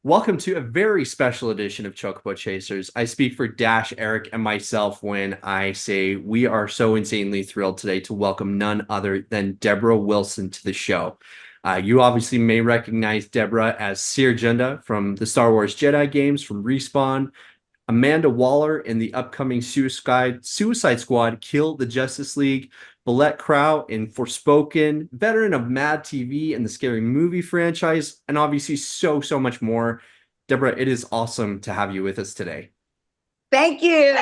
Welcome to a very special edition of Chocobo Chasers. I speak for Dash, Eric, and myself when I say we are so insanely thrilled today to welcome none other than Debra Wilson to the show. You obviously may recognize Debra as Cere Junda from the Star Wars Jedi games from Respawn, Amanda Waller in the upcoming Suicide Squad Kill the Justice League, Balette Crow in Forspoken, veteran of Mad TV and the Scary Movie franchise, and obviously so much more. Debra, it is awesome to have you with us today. Thank you.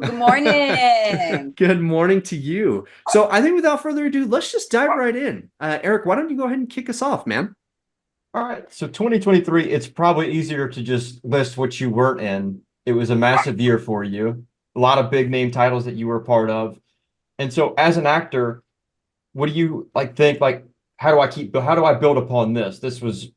Good morning. Good morning to you. So I think without further ado, let's just dive right in. Eric, why don't you go ahead and kick us off, man? All right. So 2023, it's probably easier to just list what you weren't in. It was a massive year for you. A lot of big name titles that you were a part of. And so as an actor, what do you think how do I build upon this? This was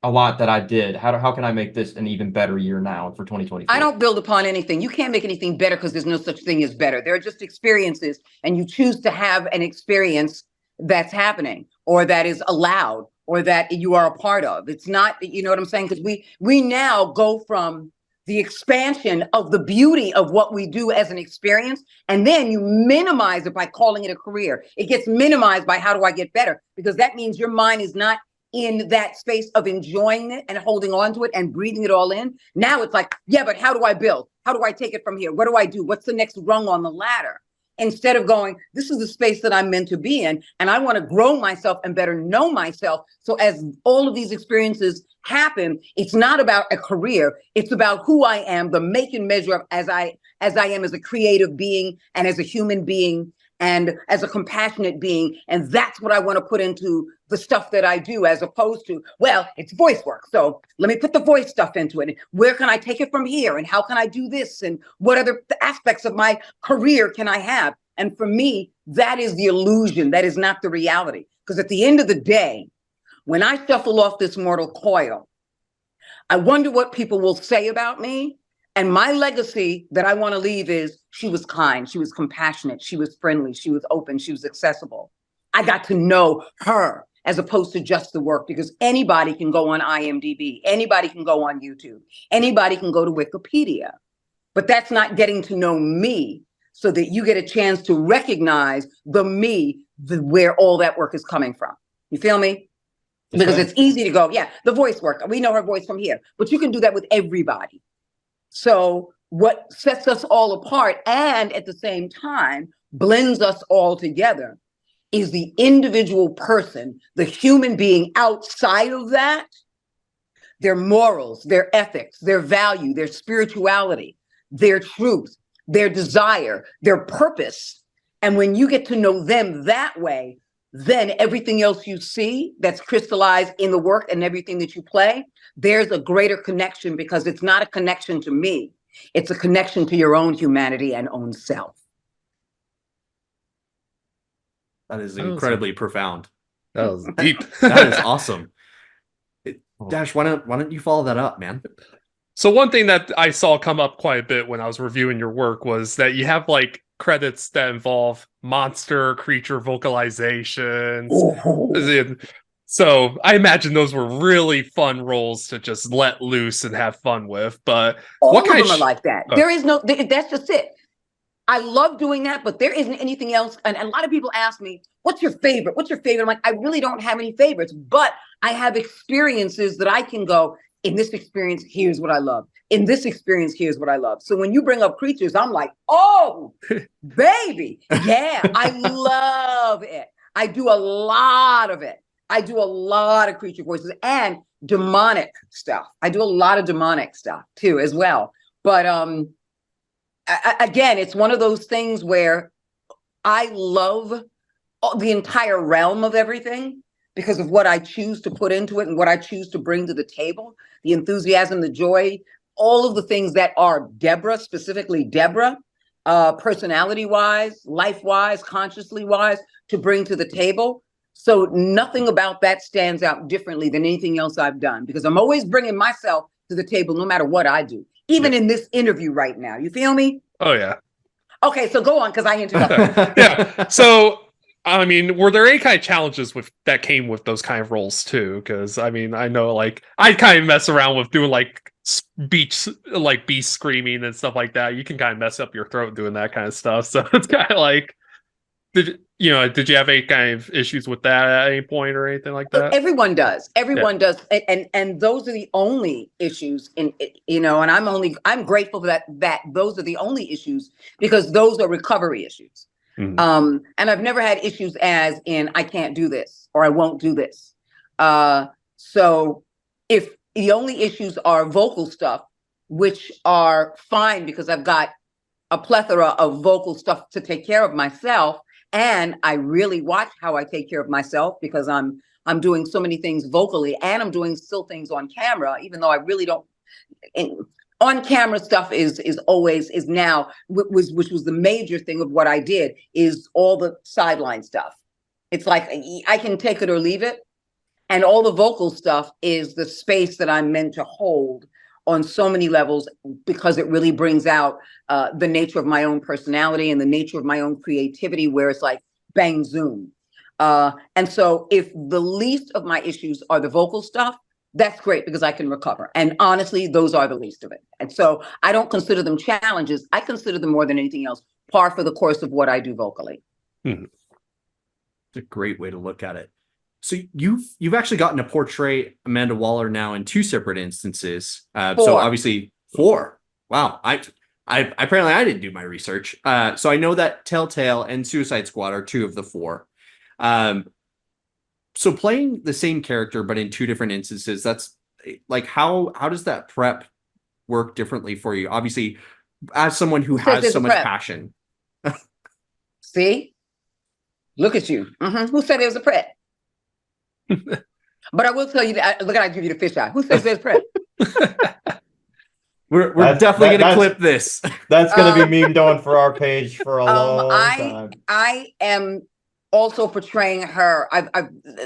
a lot that I did. How can I make this an even better year now for 2024? I don't build upon anything. You can't make anything better because there's no such thing as better. There are just experiences, and you choose to have an experience that's happening or that is allowed or that you are a part of. It's not, you know what I'm saying? Because we now go from the expansion of the beauty of what we do as an experience, and then you minimize it by calling it a career. It gets minimized by how do I get better? Because that means your mind is not in that space of enjoying it and holding on to it and breathing it all in. Now it's like, yeah, but how do I build? How do I take it from here? What do I do? What's the next rung on the ladder? Instead of going, this is the space that I'm meant to be in, and I want to grow myself and better know myself. So as all of these experiences happen, it's not about a career. It's about who I am, the make and measure of as I am as a creative being and as a human being and as a compassionate being. And that's what I want to put into the stuff that I do, as opposed to, well, it's voice work, so let me put the voice stuff into it. Where can I take it from here? And how can I do this? And what other aspects of my career can I have? And for me, that is the illusion. That is not the reality. Because at the end of the day, when I shuffle off this mortal coil, I wonder what people will say about me. And my legacy that I want to leave is she was kind, she was compassionate, she was friendly, she was open, she was accessible. I got to know her as opposed to just the work, because anybody can go on IMDb, anybody can go on YouTube, anybody can go to Wikipedia, but that's not getting to know me so that you get a chance to recognize the me, where all that work is coming from. You feel me? Because it's easy to go, yeah, the voice work, we know her voice from here, but you can do that with everybody. So what sets us all apart and at the same time blends us all together is the individual person, the human being outside of that, their morals, their ethics, their value, their spirituality, their truth, their desire, their purpose. And when you get to know them that way, then everything else you see that's crystallized in the work and everything that you play, there's a greater connection, because it's not a connection to me. It's a connection to your own humanity and own self. That is incredibly profound. That was deep. That is awesome. Dash, why don't you follow that up, man? So one thing that I saw come up quite a bit when I was reviewing your work was that you have credits that involve monster creature vocalizations. So I imagine those were really fun roles to just let loose and have fun with. But all of them are like that. There is no, that's just it. I love doing that, but there isn't anything else. And a lot of people ask me, what's your favorite? What's your favorite? I'm like, I really don't have any favorites, but I have experiences that I can go, in this experience, here's what I love. In this experience, here's what I love. So when you bring up creatures, I'm like, oh, baby. Yeah, I love it. I do a lot of it. I do a lot of creature voices and demonic stuff. I do a lot of demonic stuff too, as well. But again, it's one of those things where I love the entire realm of everything because of what I choose to put into it and what I choose to bring to the table, the enthusiasm, the joy, all of the things that are Debra, specifically Debra, personality-wise, life-wise, consciously-wise, to bring to the table. So nothing about that stands out differently than anything else I've done, because I'm always bringing myself to the table no matter what I do, even in this interview right now. You feel me? Oh, yeah. Okay, so go on, because I interrupted. Yeah. So I mean, were there any kind of challenges with that came with those kind of roles too? Because I mean, I know like I kind of mess around with doing like beach, like beast screaming and stuff like that. You can kind of mess up your throat doing that kind of stuff. So it's kind of like, did you have any kind of issues with that at any point or anything like that? Everyone does. Everyone does. And those are the only issues and I'm grateful for that those are the only issues because those are recovery issues. And I've never had issues as in I can't do this or I won't do this. So if the only issues are vocal stuff, which are fine because I've got a plethora of vocal stuff to take care of myself, and I really watch how I take care of myself because I'm doing so many things vocally and I'm doing still things on camera, even though I really don't. On camera stuff is now, which was the major thing of what I did, is all the sideline stuff. It's like I can take it or leave it. And all the vocal stuff is the space that I'm meant to hold on so many levels because it really brings out the nature of my own personality and the nature of my own creativity, where it's like bang, zoom. And so if the least of my issues are the vocal stuff, that's great because I can recover. And honestly, those are the least of it. And so I don't consider them challenges. I consider them more than anything else, par for the course of what I do vocally. It's a great way to look at it. So you've actually gotten to portray Amanda Waller now in 2 separate instances. So obviously 4. Wow. I apparently I didn't do my research. So I know that Telltale and Suicide Squad are 2 of the 4. So playing the same character, but in 2 different instances, that's like, how does that prep work differently for you? Obviously, as someone who has so much passion. See, look at you. Who said it was a prep? But I will tell you that, look, I give you the fish eye. Who says there's prep? We're definitely going to clip this. That's going to be memed on for our page for a long time. I am also portraying her.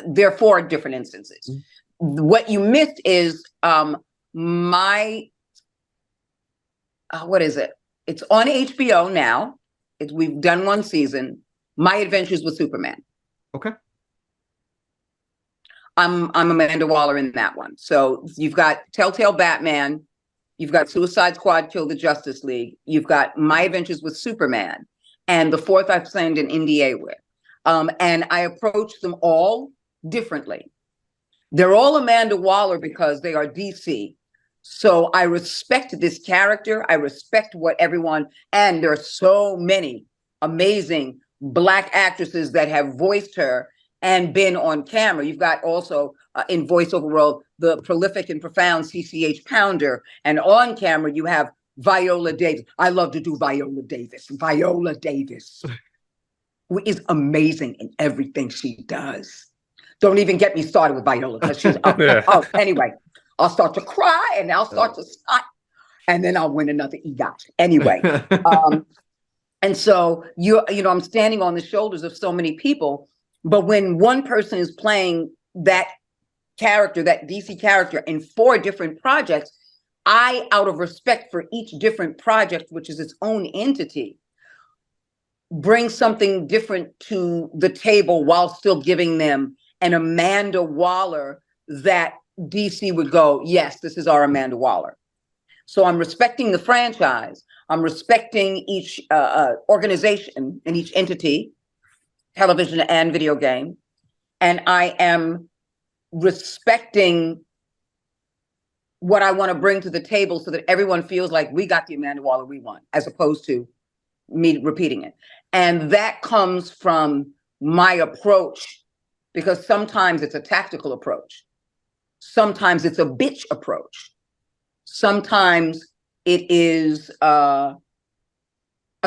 There are 4 different instances. What you missed is my what is it? It's on HBO now. We've done 1 season. My Adventures with Superman. Okay. I'm Amanda Waller in that one. So you've got Telltale Batman, you've got Suicide Squad Kill the Justice League, you've got My Adventures with Superman, and the 4th I've signed an NDA with. And I approach them all differently. They're all Amanda Waller because they are DC. So I respect this character. I respect what everyone, and there are so many amazing Black actresses that have voiced her and been on camera. You've got also in voiceover world, the prolific and profound CCH Pounder. And on camera, you have Viola Davis. I love to do Viola Davis. Viola Davis, who is amazing in everything she does. Don't even get me started with Viola because she's anyway, I'll start to cry and I'll start to snot and then I'll win another EGOT. Anyway, and so I'm standing on the shoulders of so many people. But when one person is playing that character, that DC character in 4 different projects, I, out of respect for each different project, which is its own entity, bring something different to the table while still giving them an Amanda Waller that DC would go, yes, this is our Amanda Waller. So I'm respecting the franchise. I'm respecting each organization and each entity, television and video game. And I am respecting what I want to bring to the table so that everyone feels like we got the Amanda Waller we want, as opposed to me repeating it. And that comes from my approach, because sometimes it's a tactical approach. Sometimes it's a bitch approach. Sometimes it is a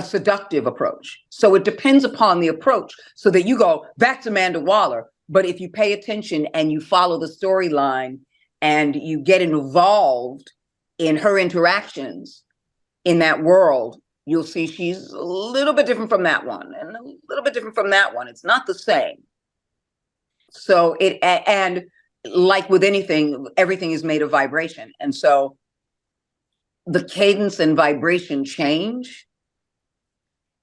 seductive approach. So it depends upon the approach, so that you go, that's Amanda Waller. But if you pay attention and you follow the storyline and you get involved in her interactions in that world, you'll see she's a little bit different from that one and a little bit different from that one. It's not the same. So and like with anything, everything is made of vibration. And so the cadence and vibration change.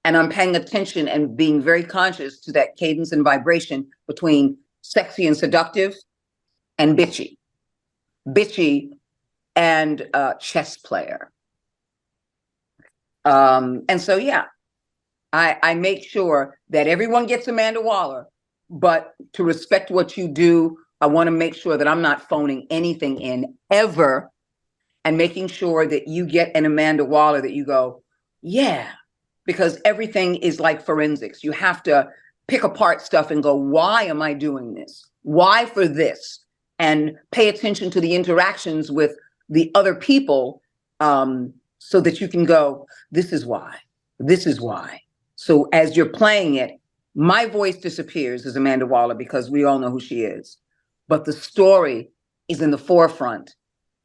And I'm paying attention and being very conscious to that cadence and vibration between sexy and seductive and bitchy and chess player. And so, yeah, I make sure that everyone gets Amanda Waller, but to respect what you do, I want to make sure that I'm not phoning anything in ever, and making sure that you get an Amanda Waller that you go, yeah, because everything is like forensics. You have to pick apart stuff and go, why am I doing this? Why for this? And pay attention to the interactions with the other people, so that you can go, this is why, this is why. So as you're playing it, my voice disappears as Amanda Waller because we all know who she is. But the story is in the forefront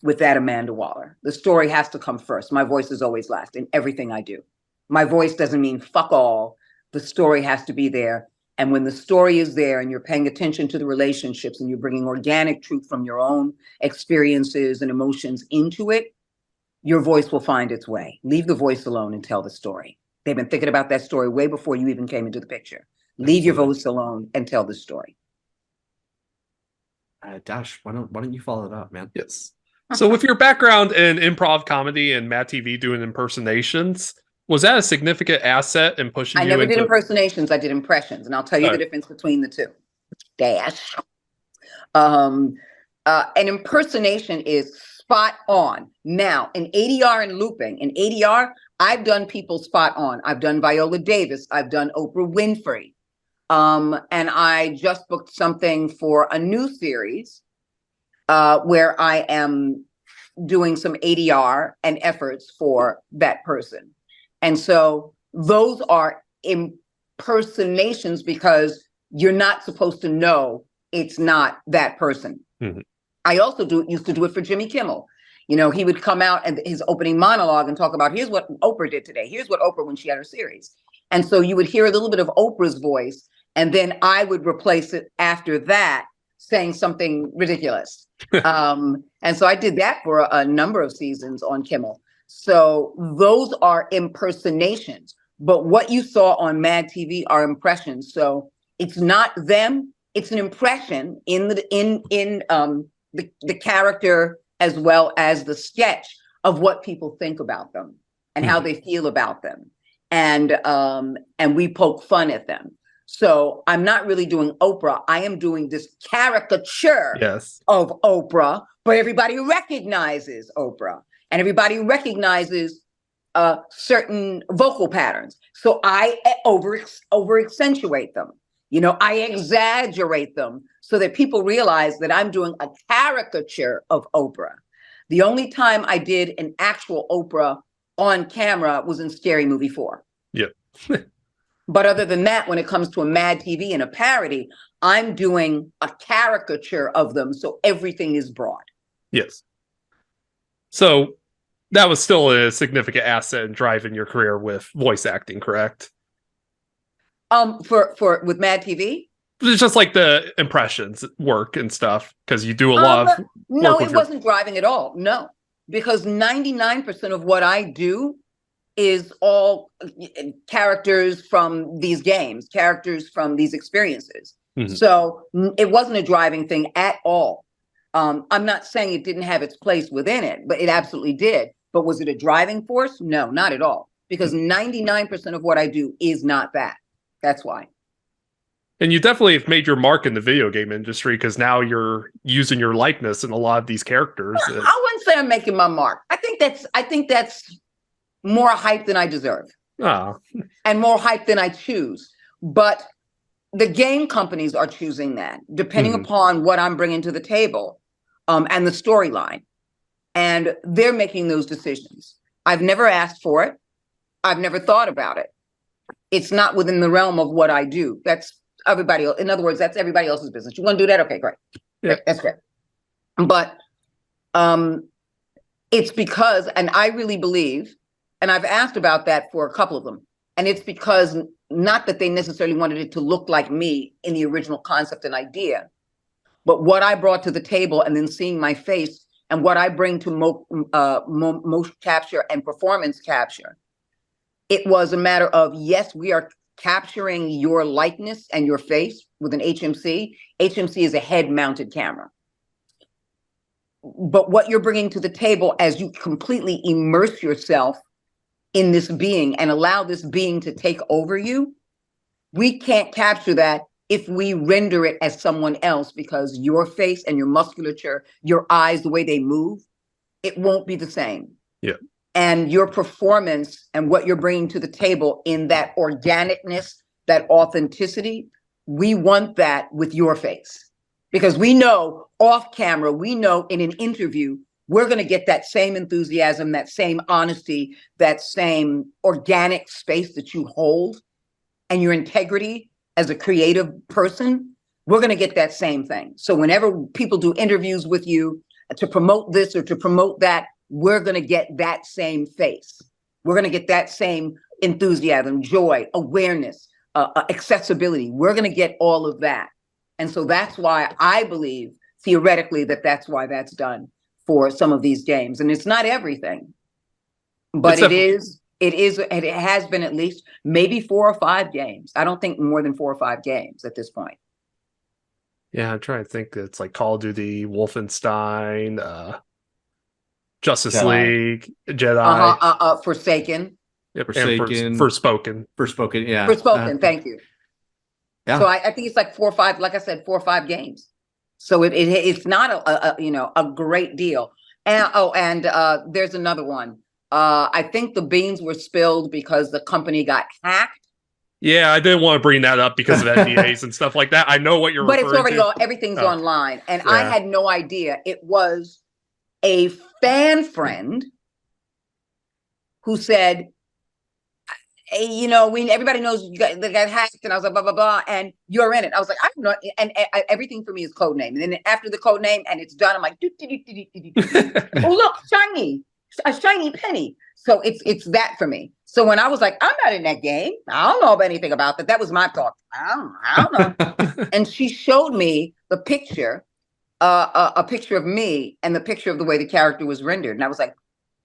with that Amanda Waller. The story has to come first. My voice is always last in everything I do. My voice doesn't mean fuck all. The story has to be there. And when the story is there and you're paying attention to the relationships and you're bringing organic truth from your own experiences and emotions into it, your voice will find its way. Leave the voice alone and tell the story. They've been thinking about that story way before you even came into the picture. Leave your voice alone and tell the story. Dash, why don't you follow it up, man? Yes. So with your background in improv comedy and Mad TV doing impersonations, was that a significant asset in pushing you into... I never did impersonations, I did impressions, and I'll tell you the difference between the two. Dash. An impersonation is spot on. Now, in ADR and looping, in ADR, I've done people spot on. I've done Viola Davis, I've done Oprah Winfrey. And I just booked something for a new series where I am doing some ADR and efforts for that person. And so those are impersonations because you're not supposed to know it's not that person. Mm-hmm. I also used to do it for Jimmy Kimmel. You know, he would come out and his opening monologue and talk about, here's what Oprah did today. Here's what Oprah, when she had her series. And so you would hear a little bit of Oprah's voice, and then I would replace it after that, saying something ridiculous. And so I did that for a number of seasons on Kimmel. So those are impersonations. But what you saw on Mad TV are impressions. So it's not them. It's an impression in the character as well as the sketch of what people think about them and how they feel about them. And we poke fun at them. So I'm not really doing Oprah. I am doing this caricature of Oprah, but everybody recognizes Oprah and everybody recognizes certain vocal patterns. So I over accentuate them. You know, I exaggerate them so that people realize that I'm doing a caricature of Oprah. The only time I did an actual Oprah on camera was in Scary Movie 4. Yeah. But other than that, when it comes to a Mad TV and a parody, I'm doing a caricature of them. So everything is broad. Yes. So that was still a significant asset in driving your career with voice acting, correct? With Mad TV? It's just like the impressions work and stuff, because you do a lot of no, it wasn't driving at all. No, because 99% of what I do is all characters from these games, characters from these experiences. Mm-hmm. So it wasn't a driving thing at all. I'm not saying it didn't have its place within it, but it absolutely did. But was it a driving force? No, not at all. Because 99% of what I do is not that. That's why. And you definitely have made your mark in the video game industry, because now you're using your likeness in a lot of these characters. I wouldn't say I'm making my mark. I think that's more hype than I deserve. Oh. And more hype than I choose. But the game companies are choosing that, depending upon what I'm bringing to the table, and the storyline. And they're making those decisions. I've never asked for it. I've never thought about it. It's not within the realm of what I do. That's everybody else. In other words, that's everybody else's business. You want to do that? Okay, great. Yeah. That's great. But it's because, and I really believe, and I've asked about that for a couple of them, and it's because not that they necessarily wanted it to look like me in the original concept and idea, but what I brought to the table and then seeing my face and what I bring to motion capture and performance capture It was a matter of, yes, we are capturing your likeness and your face with an HMC. HMC is a head-mounted camera. But what you're bringing to the table as you completely immerse yourself in this being and allow this being to take over you, we can't capture that if we render it as someone else, because your face and your musculature, your eyes, the way they move, it won't be the same. Yeah. And your performance and what you're bringing to the table in that organicness, that authenticity, we want that with your face. Because we know off camera, we know in an interview, we're going to get that same enthusiasm, that same honesty, that same organic space that you hold, and your integrity as a creative person. We're going to get that same thing. So whenever people do interviews with you to promote this or to promote that, we're going to get that same face. We're going to get that same enthusiasm, joy, awareness, accessibility. We're going to get all of that. And so that's why I believe theoretically that's why that's done for some of these games. And it's not everything, but it has been at least maybe 4 or 5 games. I don't think more than 4 or 5 games at this point. Yeah, I'm trying to think. It's like Call of Duty, Wolfenstein, Justice League, Jedi, Forsaken. Yep, Forsaken. and Forspoken. Forspoken, yeah. Forspoken, thank you. Yeah. So I think it's like 4 or 5, like I said, 4 or 5 games. So it's not a great deal. And there's another one. I think the beans were spilled because the company got hacked. Yeah, I didn't want to bring that up because of NDAs and stuff like that. I know what you're but referring it's already to. everything's online, and Yeah. I had no idea. It was a fan friend who said, hey, everybody knows they got hacked, and I was like, blah blah blah, and you're in it. I was like, I don't know, and everything for me is code name, and then after the code name and it's done, I'm like, oh look, a shiny penny. So it's that for me. So when I was like, I'm not in that game, I don't know anything about that. That was my thought. I don't know. And she showed me the picture, a picture of me and the picture of the way the character was rendered, and I was like,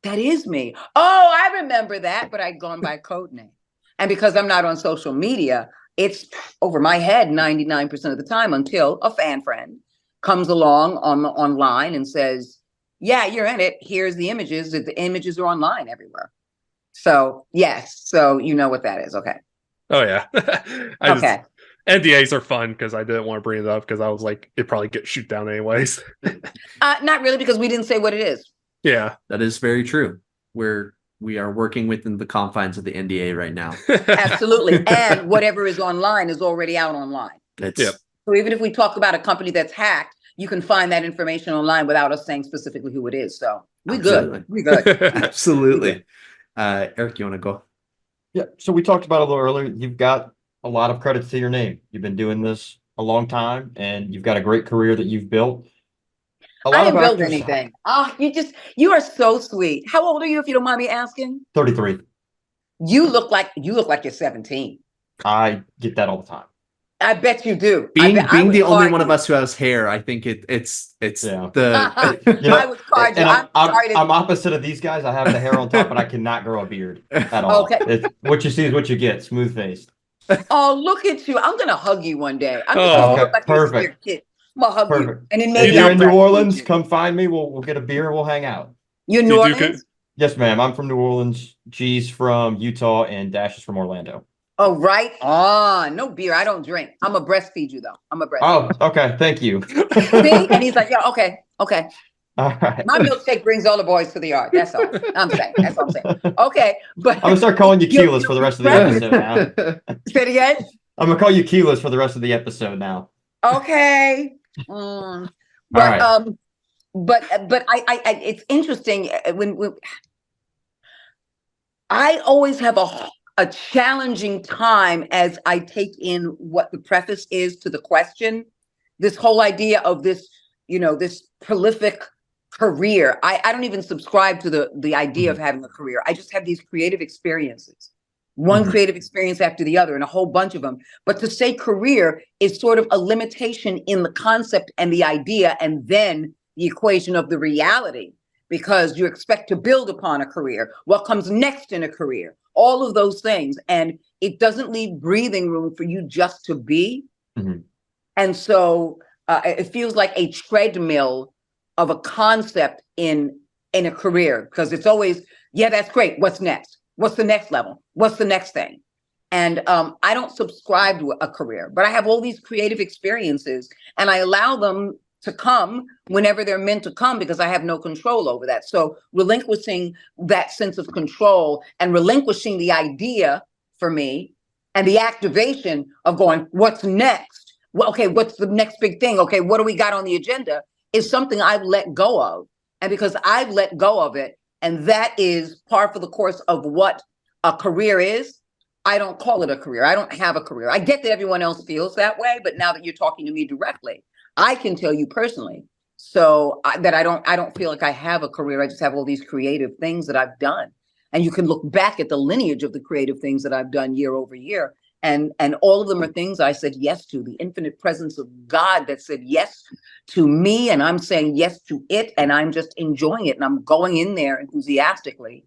that is me. Oh, I remember that, but I'd gone by code name. And because I'm not on social media, it's over my head 99% of the time until a fan friend comes along online and says, yeah, you're in it. Here's the images. The images are online everywhere. So, yes. So you know what that is. Okay. Oh, yeah. Okay. NDAs are fun because I didn't want to bring it up because I was like, it'd probably get shoot down anyways. Not really, because we didn't say what it is. Yeah. That is very true. We are working within the confines of the NDA right now. Absolutely. And whatever is online is already out online. Yep. So even if we talk about a company that's hacked, you can find that information online without us saying specifically who it is. So we're good. We're good. Absolutely. Eric, you want to go? Yeah. So we talked about it a little earlier. You've got a lot of credits to your name. You've been doing this a long time, and you've got a great career that you've built. I didn't build anything. Oh, you are so sweet. How old are you, if you don't mind me asking? 33. You look like you're 17. I get that all the time. I bet you do. Being the only one of us who has hair, I think it's Yeah. I would card you. I'm opposite of these guys. I have the hair on top, but I cannot grow a beard at all. Okay. What you see is what you get. Smooth faced. Oh, look at you. I'm gonna hug you one day. I'm okay, perfect. I'm gonna hug you. And then If maybe you're in New Orleans, come find me. We'll get a beer and we'll hang out. You're in New Orleans? Yes, ma'am. I'm from New Orleans. G's from Utah, and Dash is from Orlando. Oh, right on. No beer. I don't drink. I'm a breastfeed you though. I'm a breastfeed. Oh, okay. Thank you. See? And he's like, yeah, okay. All right. My milkshake brings all the boys to the yard. That's all I'm saying. That's all I'm saying. Okay, but I'm gonna start calling you Keyless for the rest of the episode now. Say it again. I'm gonna call you Keyless for the rest of the episode now. Okay. But right. but I it's interesting when I always have a challenging time as I take in what the preface is to the question. This whole idea of this, this prolific career. I don't even subscribe to the idea of having a career. I just have these creative experiences, one creative experience after the other, and a whole bunch of them. But to say career is sort of a limitation in the concept and the idea, and then the equation of the reality, because you expect to build upon a career. What comes next in a career? all of those things. And it doesn't leave breathing room for you just to be. Mhm. And so it feels like a treadmill of a concept in a career, because it's always, yeah, that's great. What's next? What's the next level? What's the next thing? And I don't subscribe to a career, but I have all these creative experiences, and I allow them to come whenever they're meant to come, because I have no control over that. So relinquishing that sense of control and relinquishing the idea for me and the activation of going, what's next? Well, okay, what's the next big thing? Okay, what do we got on the agenda? Is something I've let go of. And because I've let go of it, and that is par for the course of what a career is, I don't call it a career. I don't have a career. I get that everyone else feels that way, but now that you're talking to me directly, I can tell you personally, that I don't feel like I have a career. I just have all these creative things that I've done. And you can look back at the lineage of the creative things that I've done year over year. And all of them are things I said yes to. The infinite presence of God that said yes to me, and I'm saying yes to it, and I'm just enjoying it, and I'm going in there enthusiastically.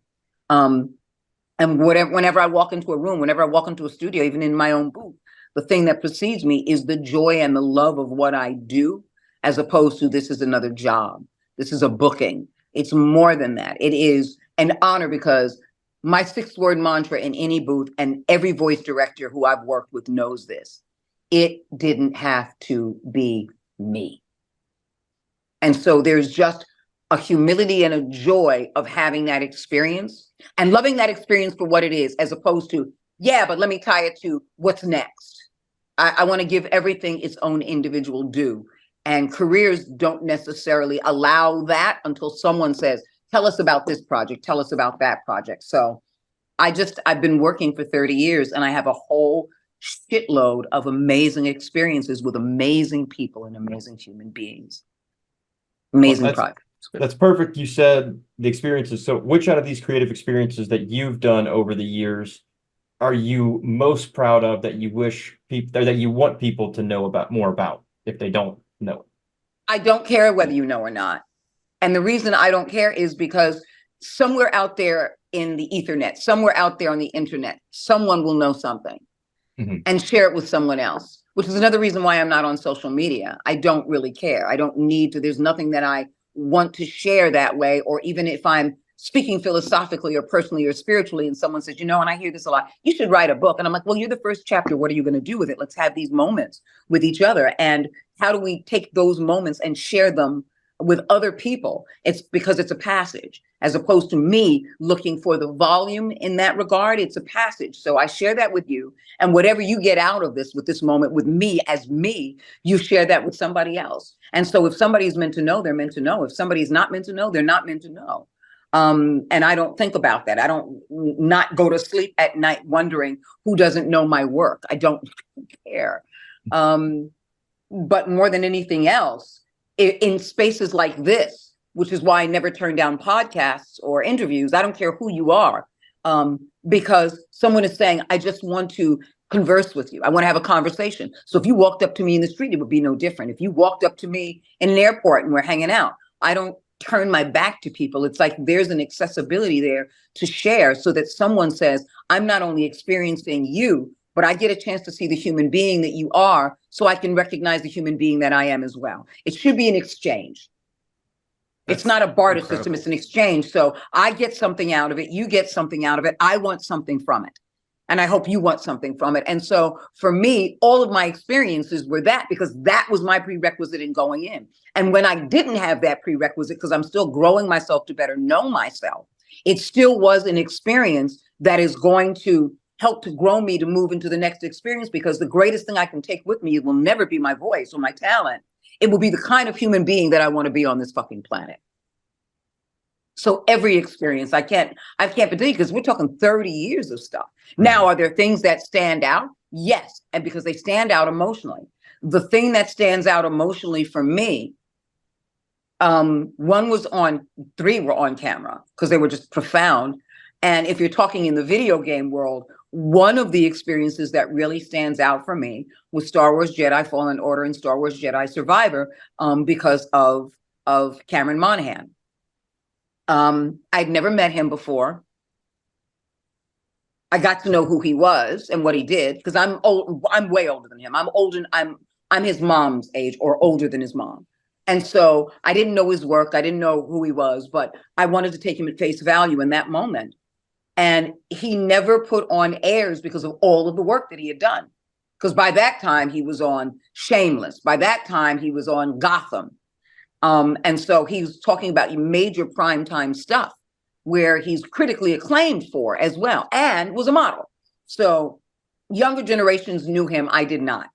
And whenever I walk into a room, whenever I walk into a studio, even in my own booth, the thing that precedes me is the joy and the love of what I do, as opposed to this is another job. This is a booking. It's more than that. It is an honor, because my 6-word mantra in any booth, and every voice director who I've worked with knows this: it didn't have to be me. And so there's just a humility and a joy of having that experience and loving that experience for what it is, as opposed to, yeah, but let me tie it to what's next. I want to give everything its own individual due. And careers don't necessarily allow that until someone says, tell us about this project, tell us about that project. So I've been working for 30 years, and I have a whole shitload of amazing experiences with amazing people and amazing human beings. Amazing projects. That's perfect. You said the experiences. So which out of these creative experiences that you've done over the years are you most proud of, that you wish people, or that you want people to know about more about, if they don't know? I don't care whether you know or not. And the reason I don't care is because somewhere out there in the ethernet, somewhere out there on the internet, someone will know something and share it with someone else, which is another reason why I'm not on social media. I don't really care. I don't need to. There's nothing that I want to share that way. Or even if I'm speaking philosophically or personally or spiritually, and someone says, and I hear this a lot, you should write a book. And I'm like, well, you're the first chapter. What are you going to do with it? Let's have these moments with each other. And how do we take those moments and share them with other people? It's because it's a passage, as opposed to me looking for the volume in that regard. It's a passage. So I share that with you. And whatever you get out of this, with this moment with me as me, you share that with somebody else. And so if somebody's meant to know, they're meant to know. If somebody's not meant to know, they're not meant to know. And I don't think about that. I don't not go to sleep at night wondering who doesn't know my work. I don't care. But more than anything else, in spaces like this, which is why I never turn down podcasts or interviews. I don't care who you are, because someone is saying, I just want to converse with you. I want to have a conversation. So if you walked up to me in the street, it would be no different. If you walked up to me in an airport and we're hanging out, I don't turn my back to people. It's like there's an accessibility there to share, so that someone says, I'm not only experiencing you, but I get a chance to see the human being that you are, so I can recognize the human being that I am as well. It should be an exchange. It's not a barter system, it's an exchange. So I get something out of it, you get something out of it, I want something from it. And I hope you want something from it. And so for me, all of my experiences were that, because that was my prerequisite in going in. And when I didn't have that prerequisite, because I'm still growing myself to better know myself, it still was an experience that is going to help to grow me to move into the next experience, because the greatest thing I can take with me will never be my voice or my talent. It will be the kind of human being that I want to be on this fucking planet. So every experience, I can't believe, because we're talking 30 years of stuff. Now, are there things that stand out? Yes. And because they stand out emotionally. The thing that stands out emotionally for me, three were on camera because they were just profound. And if you're talking in the video game world, one of the experiences that really stands out for me was Star Wars Jedi Fallen Order and Star Wars Jedi Survivor, because of Cameron Monaghan. I'd never met him before. I got to know who he was and what he did, because I'm old. I'm way older than him. I'm older. I'm his mom's age or older than his mom. And so I didn't know his work. I didn't know who he was, but I wanted to take him at face value in that moment. And he never put on airs because of all of the work that he had done. Because by that time he was on Shameless. By that time he was on Gotham. And so he's talking about major primetime stuff where he's critically acclaimed for as well, and was a model. So younger generations knew him. I did not.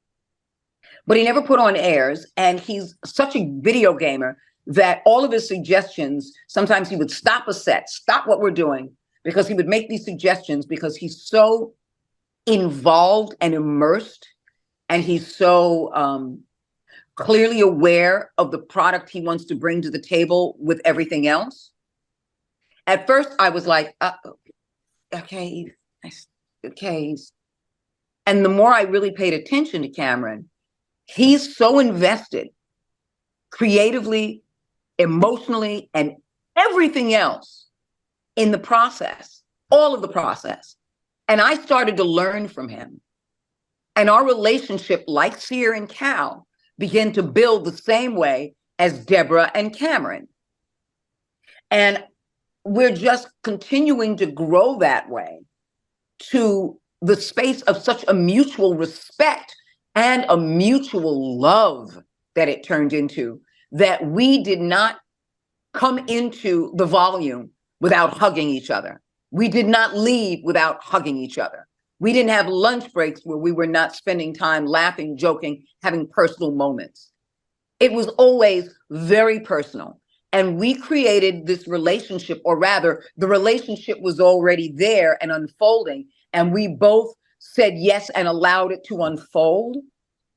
But he never put on airs, and he's such a video gamer that all of his suggestions, sometimes he would stop a set, stop what we're doing, because he would make these suggestions because he's so involved and immersed, and he's so clearly aware of the product he wants to bring to the table with everything else. At first, I was like, okay. And the more I really paid attention to Cameron, he's so invested creatively, emotionally, and everything else in the process, all of the process. And I started to learn from him. And our relationship, like Cere and Cal, began to build the same way as Debra and Cameron. And we're just continuing to grow that way to the space of such a mutual respect and a mutual love that it turned into, that we did not come into the volume without hugging each other. We did not leave without hugging each other. We didn't have lunch breaks where we were not spending time laughing, joking, having personal moments. It was always very personal. And we created this relationship, or rather, the relationship was already there and unfolding. And we both said yes and allowed it to unfold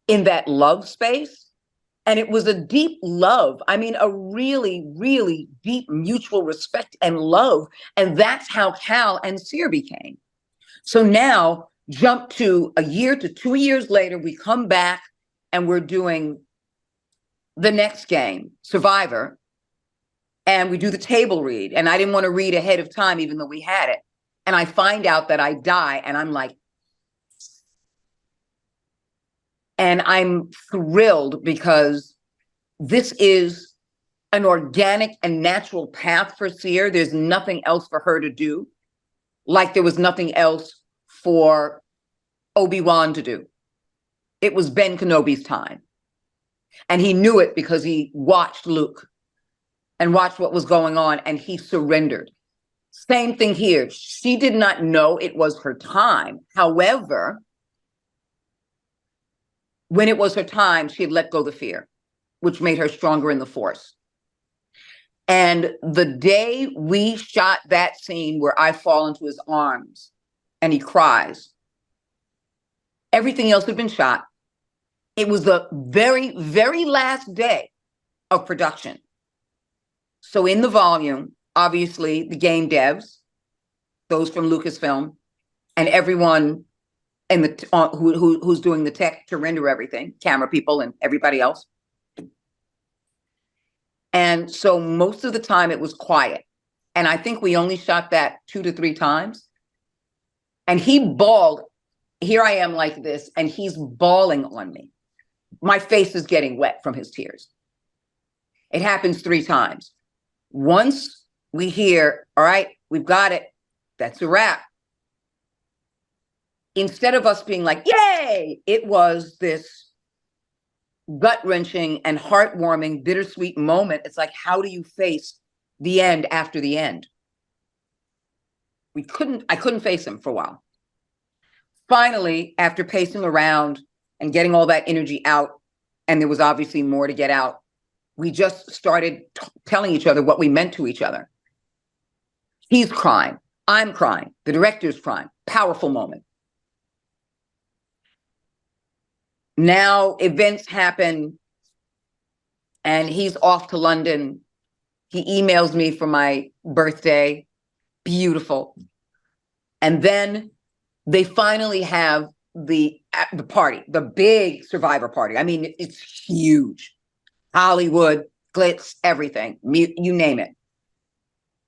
in that love space. And it was a deep love. I mean, a really, really deep mutual respect and love. And that's how Cal and Cere became. So now, jump to a year to 2 years later, we come back and we're doing the next game, Survivor. And we do the table read. And I didn't want to read ahead of time, even though we had it. And I find out that I die. And I'm like, and I'm thrilled because this is an organic and natural path for Cere. There's nothing else for her to do, like there was nothing else for Obi-Wan to do. It was Ben Kenobi's time. And he knew it because he watched Luke and watched what was going on, and he surrendered. Same thing here. She did not know it was her time. However, when it was her time, she had let go the fear, which made her stronger in the Force. And the day we shot that scene where I fall into his arms and he cries, everything else had been shot. It was the very, very last day of production. So in the volume, obviously the game devs, those from Lucasfilm, and everyone in the who's doing the tech to render everything, camera people and everybody else. And so most of the time it was quiet. And I think we only shot that 2 to 3 times. And he bawled. Here I am like this, and he's bawling on me. My face is getting wet from his tears. It happens 3 times. Once we hear, all right, we've got it, that's a wrap. Instead of us being like, yay, it was this gut-wrenching and heartwarming, bittersweet moment. It's like, how do you face the end after the end? I couldn't face him for a while. Finally, after pacing around and getting all that energy out, and there was obviously more to get out, we just started telling each other what we meant to each other. He's crying. I'm crying. The director's crying. Powerful moment. Now events happen and he's off to London. He emails me for my birthday. Beautiful. And then they finally have the party, the big Survivor party. I mean, it's huge. Hollywood, glitz, everything, you name it.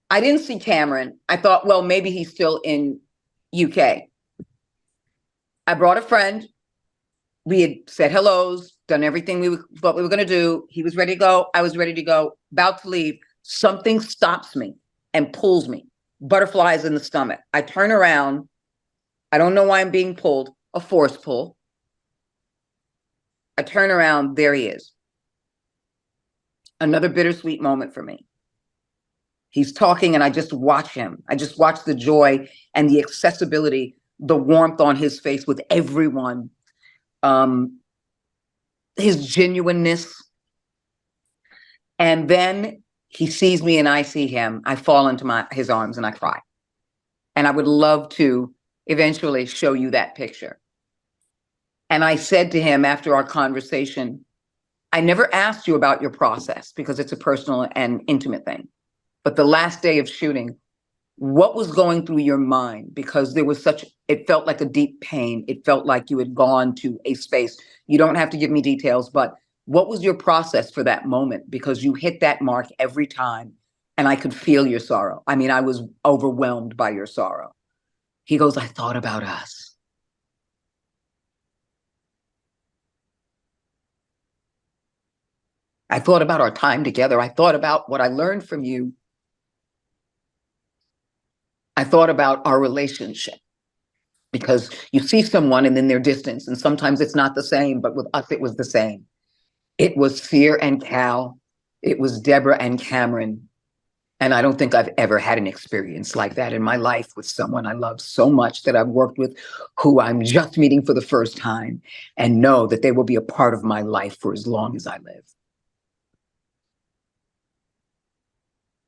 I didn't see Cameron. I thought, well, maybe he's still in UK. I brought a friend. We had said hellos, done everything what we were going to do. He was ready to go. I was ready to go. About to leave. Something stops me and pulls me. Butterflies in the stomach. I turn around. I don't know why I'm being pulled. A force pull. I turn around. There he is. Another bittersweet moment for me. He's talking and I just watch him. I just watch the joy and the accessibility, the warmth on his face with everyone. His genuineness. And then he sees me and I see him. I fall into his arms and I cry. And I would love to eventually show you that picture. And I said to him after our conversation, I never asked you about your process because it's a personal and intimate thing. But the last day of shooting, what was going through your mind? Because there was it felt like a deep pain. It felt like you had gone to a space. You don't have to give me details, but what was your process for that moment? Because you hit that mark every time and I could feel your sorrow. I mean, I was overwhelmed by your sorrow. He goes, I thought about us. I thought about our time together. I thought about what I learned from you. I thought about our relationship because you see someone and then they're distant and sometimes it's not the same, but with us, it was the same. It was Cere and Cal. It was Debra and Cameron. And I don't think I've ever had an experience like that in my life with someone I love so much that I've worked with, who I'm just meeting for the first time and know that they will be a part of my life for as long as I live.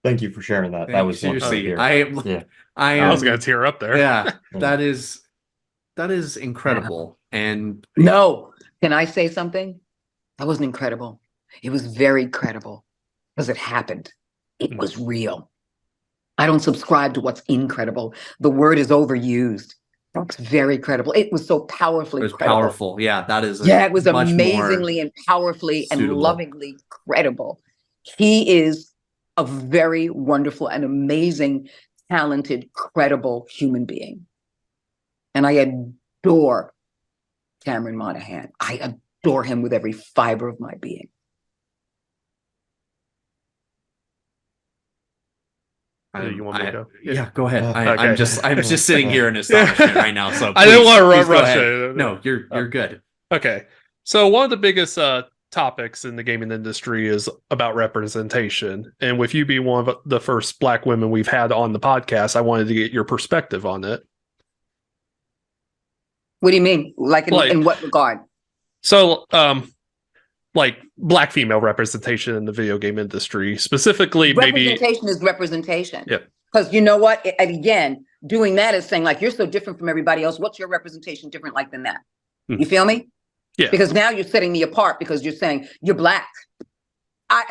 Thank you for sharing that. That was seriously. I was going to tear up there. Yeah, that is incredible. Yeah. And no, can I say something? That wasn't incredible. It was very credible because it happened. It was real. I don't subscribe to what's incredible. The word is overused. That's very credible. It was so powerfully credible. Powerful. Yeah, that is. It was amazingly and powerfully and lovingly credible. He is a very wonderful and amazing, talented, credible human being. And I adore Cameron Monaghan. I adore him with every fiber of my being. You want me to go? Yeah, go ahead. Okay. I'm just sitting here in astonishment right now. So I didn't want to rush it. No, you're good. Okay. So one of the biggest topics in the gaming industry is about representation. And with you being one of the first Black women we've had on the podcast, I wanted to get your perspective on it. What do you mean? Like in what regard? So, like Black female representation in the video game industry, specifically. Representation is representation. Yeah. Because you know what? Again, doing that is saying like, you're so different from everybody else. What's your representation different like than that? You feel me? Yeah. Because now you're setting me apart because you're saying you're Black.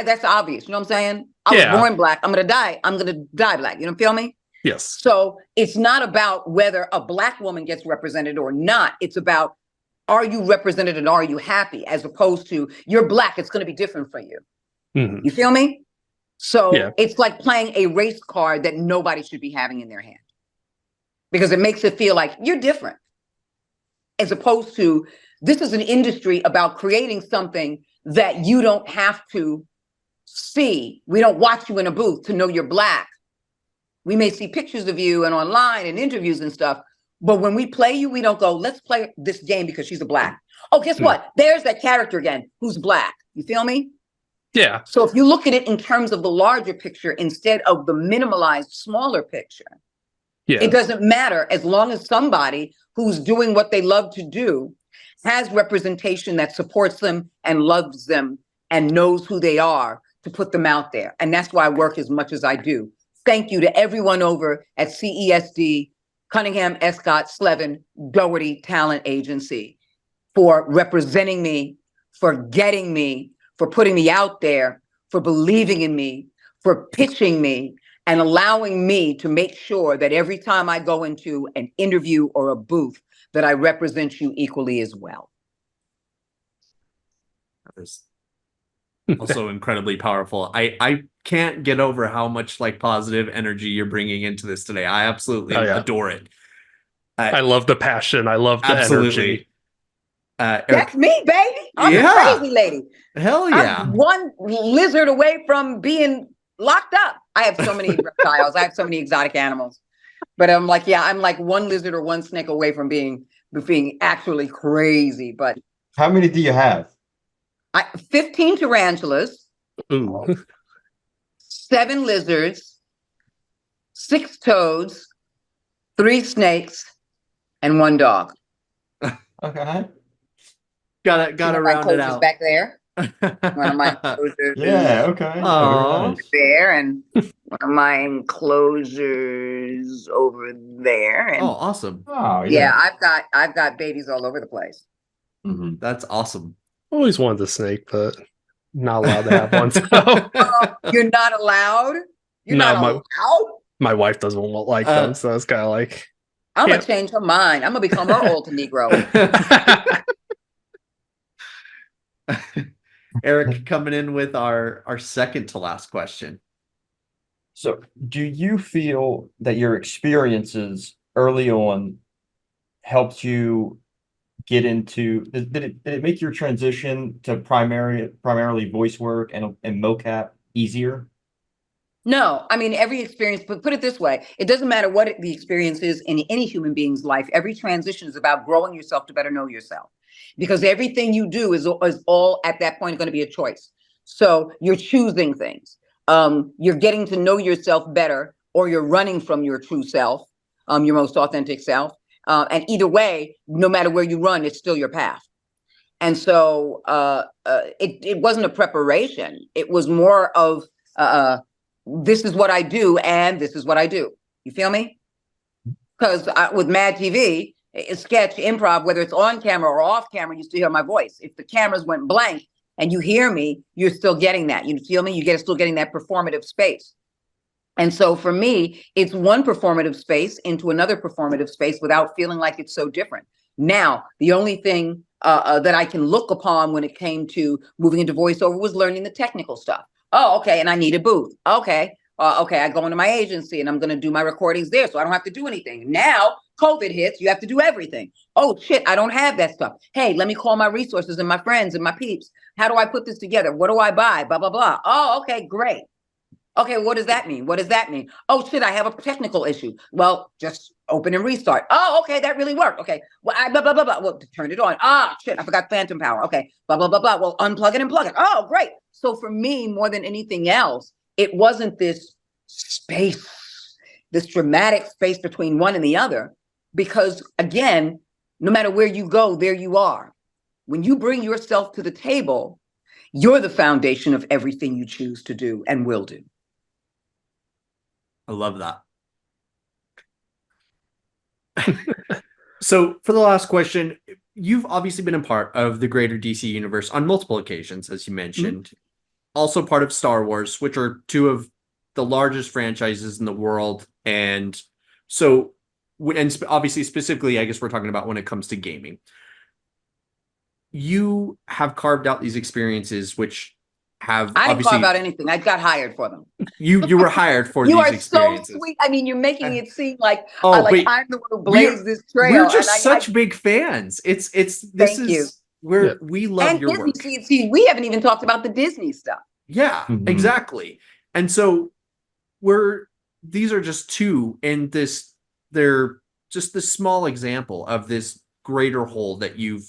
That's obvious. You know what I'm saying? I was born Black. I'm going to die. I'm going to die Black. You don't feel me? Yes. So it's not about whether a Black woman gets represented or not. It's about, are you represented and are you happy? As opposed to, you're Black, it's going to be different for you. Mm-hmm. You feel me? So it's like playing a race card that nobody should be having in their hand. Because it makes it feel like you're different. As opposed to, this is an industry about creating something that you don't have to see. We don't watch you in a booth to know you're Black. We may see pictures of you and online and interviews and stuff. But when we play you, we don't go, let's play this game because she's a Black. Oh, guess what? There's that character again who's Black. You feel me? Yeah. So if you look at it in terms of the larger picture instead of the minimalized smaller picture, it doesn't matter as long as somebody who's doing what they love to do has representation that supports them and loves them and knows who they are to put them out there. And that's why I work as much as I do. Thank you to everyone over at CESD, Cunningham, Escott, Slevin, Doherty Talent Agency for representing me, for getting me, for putting me out there, for believing in me, for pitching me, and allowing me to make sure that every time I go into an interview or a booth, that I represent you equally as well. That is also incredibly powerful. I can't get over how much like positive energy you're bringing into this today. I absolutely adore it. I love the passion. I love the Absolutely. energy. Eric, That's me, baby. I'm Yeah. a crazy lady. hell yeah. I'm one lizard away from being locked up. I have so many reptiles. I have so many exotic animals. But I'm like, yeah, I'm like one lizard or one snake away from being actually crazy. But How many do you have? 15 tarantulas, Ooh. 7 lizards, 6 toads, 3 snakes, and 1 dog. Okay. Gotta My round it enclosures out. back there. One of my enclosures Yeah, okay. Very Aw. nice. there, and one of my enclosures over there. And Oh, awesome. Oh, yeah, yeah. I've got babies all over the place. Mhm. That's awesome. Always wanted a snake, but not allowed to have one. So You're not allowed. You're No, not allowed. my wife doesn't like them, so it's kind of like I'm Yeah. gonna change her mind. I'm gonna become her alter Negro. Eric coming in with our second to last question. So, do you feel that your experiences early on helped you get into, did it make your transition to primarily voice work and mocap easier? No, I mean every experience, but put it this way, it doesn't matter what the experience is in any human being's life. Every transition is about growing yourself to better know yourself. Because everything you do is all at that point going to be a choice. So you're choosing things. You're getting to know yourself better, or you're running from your true self, your most authentic self. And either way, no matter where you run, it's still your path. And so it wasn't a preparation. It was more of this is what I do, and this is what I do. You feel me? Because with Mad TV, sketch, improv, whether it's on camera or off camera, you still hear my voice. If the cameras went blank and you hear me, you're still getting that. You feel me? Still getting that performative space. And so for me, it's one performative space into another performative space without feeling like it's so different. Now, the only thing that I can look upon when it came to moving into voiceover was learning the technical stuff. Oh, okay. And I need a booth. Okay. Okay. I go into my agency and I'm going to do my recordings there. So I don't have to do anything. Now, COVID hits. You have to do everything. Oh, shit. I don't have that stuff. Hey, let me call my resources and my friends and my peeps. How do I put this together? What do I buy? Blah, blah, blah. Oh, okay. Great. Okay, what does that mean? What does that mean? Oh, shit, I have a technical issue. Well, just open and restart. Oh, okay, that really worked. Okay, well, blah, blah, blah, blah. Well, turn it on. Ah, shit, I forgot phantom power. Okay, blah, blah, blah, blah. Well, unplug it and plug it. Oh, great. So for me, more than anything else, it wasn't this space, this dramatic space between one and the other. Because again, no matter where you go, there you are. When you bring yourself to the table, you're the foundation of everything you choose to do and will do. I love that. So for the last question, you've obviously been a part of the greater DC universe on multiple occasions, as you mentioned. Also part of Star Wars, which are two of the largest franchises in the world. And so, and obviously specifically, I guess we're talking about when it comes to gaming. You have carved out these experiences, which have I didn't obviously carve out anything. I got hired for them. you were hired for You these are experiences. so sweet. I mean, you're making it seem like, Oh, like wait. I'm the one who blazed this trail. We're just and such big fans. This Thank is you. where we love and your Disney, work. see, we haven't even talked about the Disney stuff. Yeah, exactly. And so these are just two, and they're just this small example of this greater whole that you've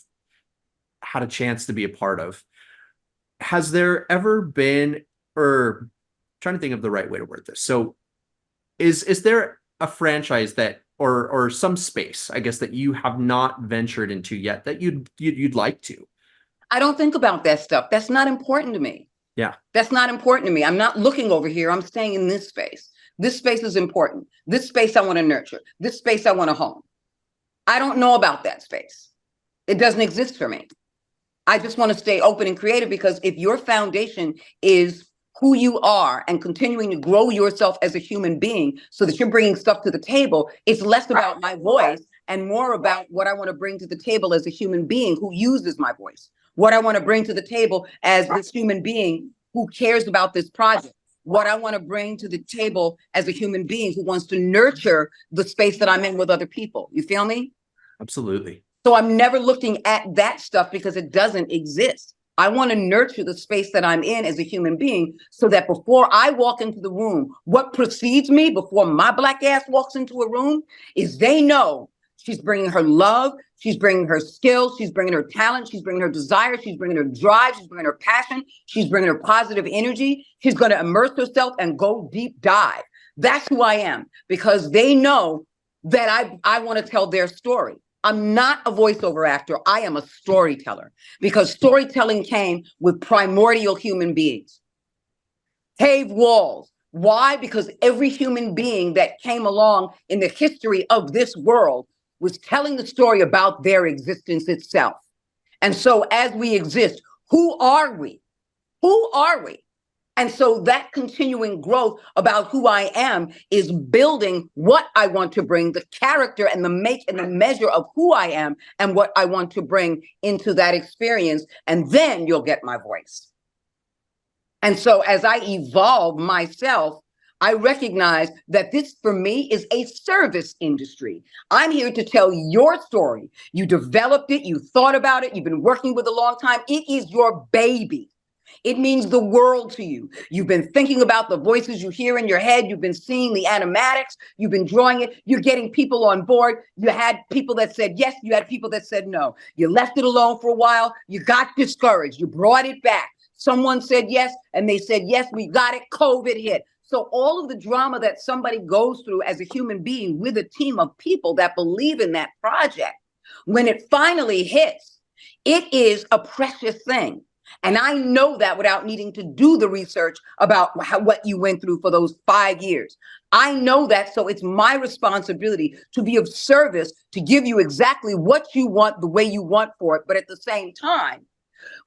had a chance to be a part of. Has there ever been, or I'm trying to think of the right way to word this. So is there a franchise that or some space, I guess, that you have not ventured into yet that you'd like to? I don't think about that stuff. That's not important to me. Yeah. That's not important to me. I'm not looking over here. I'm staying in this space. This space is important. This space I want to nurture. This space I want to hone. I don't know about that space. It doesn't exist for me. I just want to stay open and creative, because if your foundation is who you are and continuing to grow yourself as a human being so that you're bringing stuff to the table, it's less about my voice and more about what I want to bring to the table as a human being who uses my voice. What I want to bring to the table as this human being who cares about this project. what I want to bring to the table as a human being who wants to nurture the space that I'm in with other people. You feel me? Absolutely. So I'm never looking at that stuff because it doesn't exist. I want to nurture the space that I'm in as a human being so that before I walk into the room, what precedes me before my black ass walks into a room is they know she's bringing her love, she's bringing her skills, she's bringing her talent, she's bringing her desire, she's bringing her drive, she's bringing her passion, she's bringing her positive energy. She's going to immerse herself and go deep dive. That's who I am because they know that I want to tell their story. I'm not a voiceover actor. I am a storyteller because storytelling came with primordial human beings. Cave walls. Why? Because every human being that came along in the history of this world was telling the story about their existence itself. And so as we exist, who are we? Who are we? And so that continuing growth about who I am is building what I want to bring, the character and the make and the measure of who I am and what I want to bring into that experience. And then you'll get my voice. And so as I evolve myself, I recognize that this for me is a service industry. I'm here to tell your story. You developed it, you thought about it, you've been working with a long time. It is your baby. It means the world to you. You've been thinking about the voices you hear in your head. You've been seeing the animatics. You've been drawing it. You're getting people on board. You had people that said yes. You had people that said no. You left it alone for a while. You got discouraged. You brought it back. Someone said yes, and they said, yes, we got it. COVID hit. So all of the drama that somebody goes through as a human being with a team of people that believe in that project, when it finally hits, it is a precious thing. And I know that without needing to do the research about what you went through for those 5 years. I know that, so it's my responsibility to be of service, to give you exactly what you want, the way you want for it. But at the same time,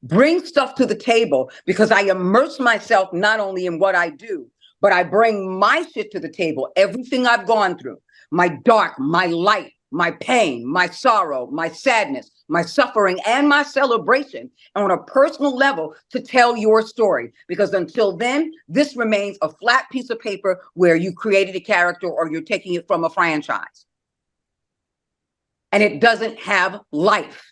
bring stuff to the table because I immerse myself not only in what I do, but I bring my shit to the table, everything I've gone through, my dark, my light, my pain, my sorrow, my sadness, my suffering, and my celebration on a personal level to tell your story. Because until then, this remains a flat piece of paper where you created a character or you're taking it from a franchise. And it doesn't have life.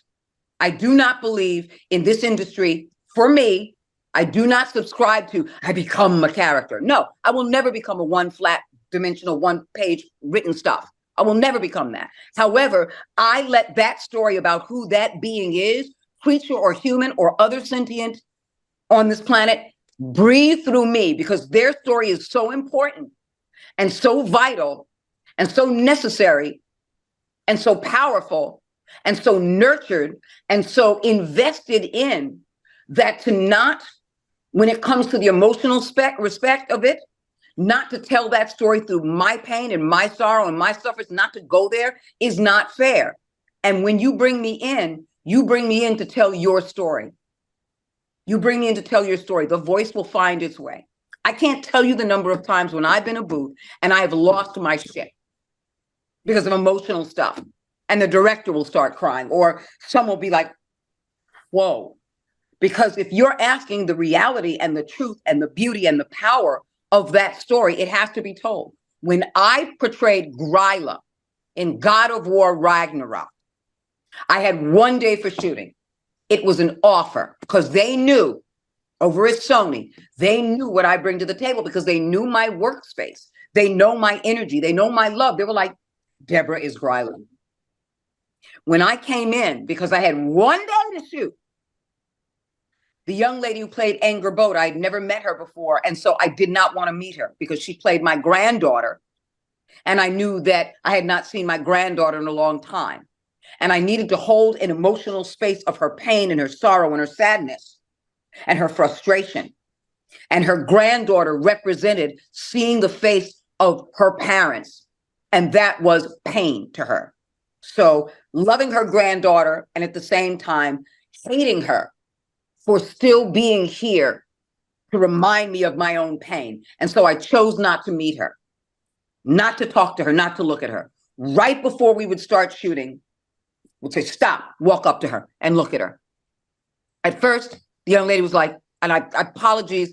I do not believe in this industry. For me, I do not subscribe to, I become a character. No, I will never become a one flat dimensional, one page written stuff. I will never become that. However, I let that story about who that being is, creature or human or other sentient on this planet, breathe through me because their story is so important and so vital and so necessary and so powerful and so nurtured and so invested in that to not, when it comes to the emotional respect of it, not to tell that story through my pain and my sorrow and my sufferings, not to go there is not fair. And when you bring me in to tell your story. You bring me in to tell your story. The voice will find its way. I can't tell you the number of times when I've been in a booth and I have lost my shit because of emotional stuff. And the director will start crying or someone will be like, whoa. Because if you're asking the reality and the truth and the beauty and the power of that story, it has to be told. When I portrayed Gryla in God of War Ragnarok, I had 1 day for shooting. It was an offer because they knew over at Sony, they knew what I bring to the table because they knew my workspace. They know my energy. They know my love. They were like, Debra is Gryla. When I came in, because I had 1 day to shoot, the young lady who played Anger Boat, I'd never met her before. And so I did not want to meet her because she played my granddaughter. And I knew that I had not seen my granddaughter in a long time. And I needed to hold an emotional space of her pain and her sorrow and her sadness and her frustration. And her granddaughter represented seeing the face of her parents. And that was pain to her. So loving her granddaughter and at the same time hating her for still being here to remind me of my own pain. And so I chose not to meet her, not to talk to her, not to look at her. Right before we would start shooting, we'd say, stop, walk up to her and look at her. At first, the young lady was like, and I apologies,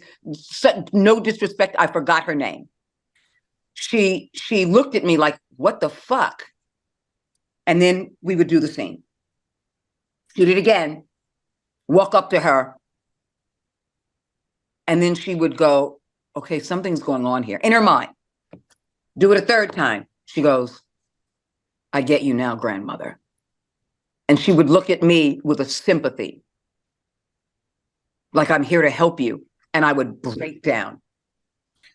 no disrespect, I forgot her name. She looked at me like, what the fuck? And then we would do the scene. Shoot it again, walk up to her, and then she would go, okay, something's going on here, in her mind. Do it a third time. She goes, I get you now, grandmother. And she would look at me with a sympathy, like I'm here to help you. And I would break down.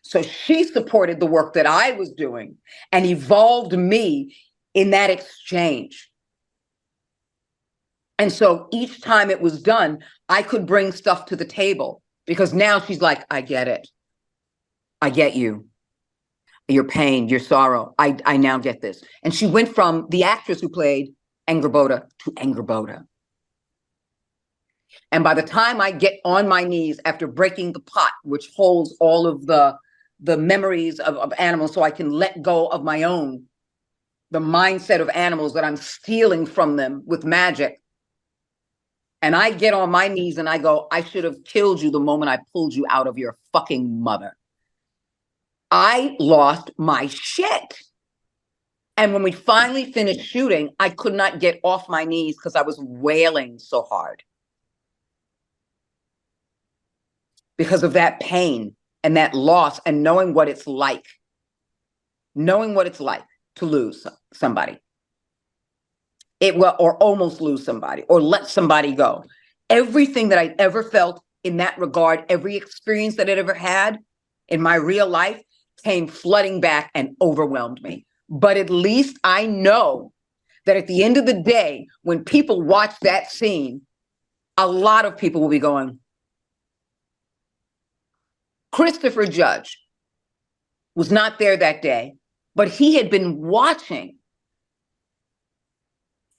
So she supported the work that I was doing and evolved me in that exchange. And so each time it was done, I could bring stuff to the table because now she's like, I get it. I get you. Your pain, your sorrow. I now get this. And she went from the actress who played Angrboda to Angrboda. And by the time I get on my knees after breaking the pot, which holds all of the memories of animals so I can let go of my own, the mindset of animals that I'm stealing from them with magic. And I get on my knees and I go, I should have killed you the moment I pulled you out of your fucking mother. I lost my shit. And when we finally finished shooting, I could not get off my knees because I was wailing so hard. Because of that pain and that loss and knowing what it's like. Knowing what it's like to lose somebody. Or almost lose somebody or let somebody go. Everything that I ever felt in that regard, every experience that I ever had in my real life came flooding back and overwhelmed me. But at least I know that at the end of the day, when people watch that scene, a lot of people will be going, Christopher Judge was not there that day, but he had been watching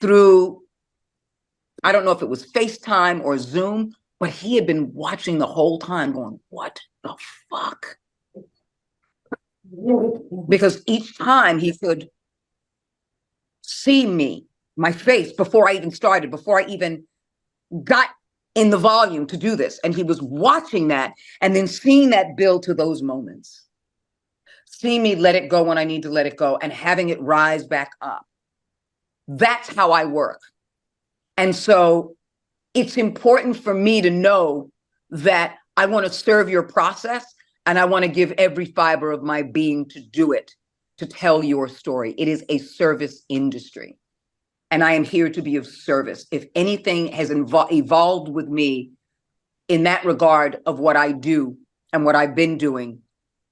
through, I don't know if it was FaceTime or Zoom, but he had been watching the whole time going, what the fuck? Because each time he could see me, my face, before I even started, before I even got in the volume to do this. And he was watching that and then seeing that build to those moments. Seeing me let it go when I need to let it go and having it rise back up. That's how I work. And so it's important for me to know that I want to serve your process and I want to give every fiber of my being to do it, to tell your story. It is a service industry. And I am here to be of service. If anything has evolved with me in that regard of what I do and what I've been doing,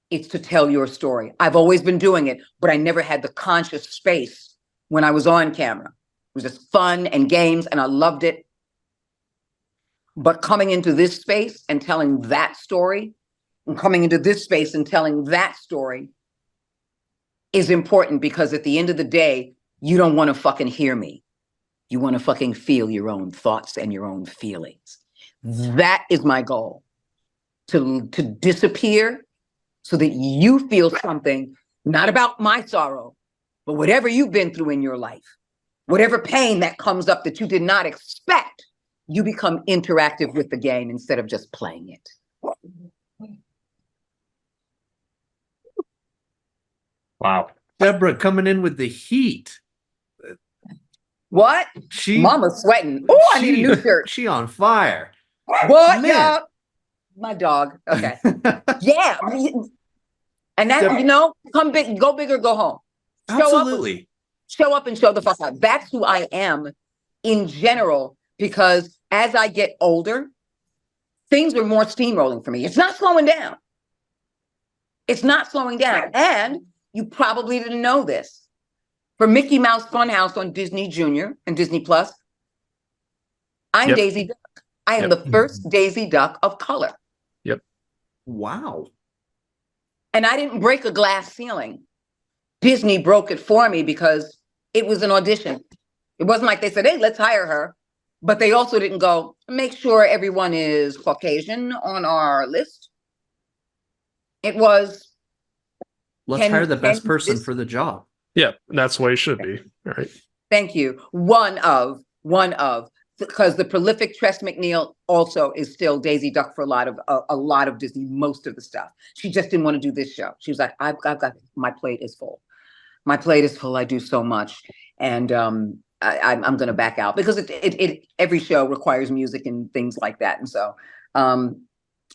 it's to tell your story. I've always been doing it, but I never had the conscious space when I was on camera. It was just fun and games, and I loved it. But coming into this space and telling that story, and coming into this space and telling that story is important because at the end of the day, you don't want to fucking hear me. You want to fucking feel your own thoughts and your own feelings. That is my goal, to disappear so that you feel something, not about my sorrow, but whatever you've been through in your life, whatever pain that comes up that you did not expect, you become interactive with the game instead of just playing it. Wow. Debra coming in with the heat. What? Mama's sweating. Oh, I need a new shirt. She on fire. What? Yeah. My dog. Okay. Yeah. And that, you know, come big, go big or go home. Absolutely. Show up and show the fuck out. That's who I am in general, because as I get older, things are more steamrolling for me. It's not slowing down. It's not slowing down. And you probably didn't know this. For Mickey Mouse Funhouse on Disney Junior and Disney Plus, I'm Daisy Duck. I am the first Daisy Duck of color. Yep. Wow. And I didn't break a glass ceiling. Disney broke it for me because it was an audition. It wasn't like they said, hey, let's hire her. But they also didn't go, make sure everyone is Caucasian on our list. It was, let's hire the best person for the job. Yeah, that's the way it should be. All right. Thank you. One of because the prolific Tress MacNeille also is still Daisy Duck for a lot of Disney, most of the stuff. She just didn't want to do this show. She was like, I've got, my plate is full. My plate is full. I do so much. And I'm going to back out because every show requires music and things like that. And so,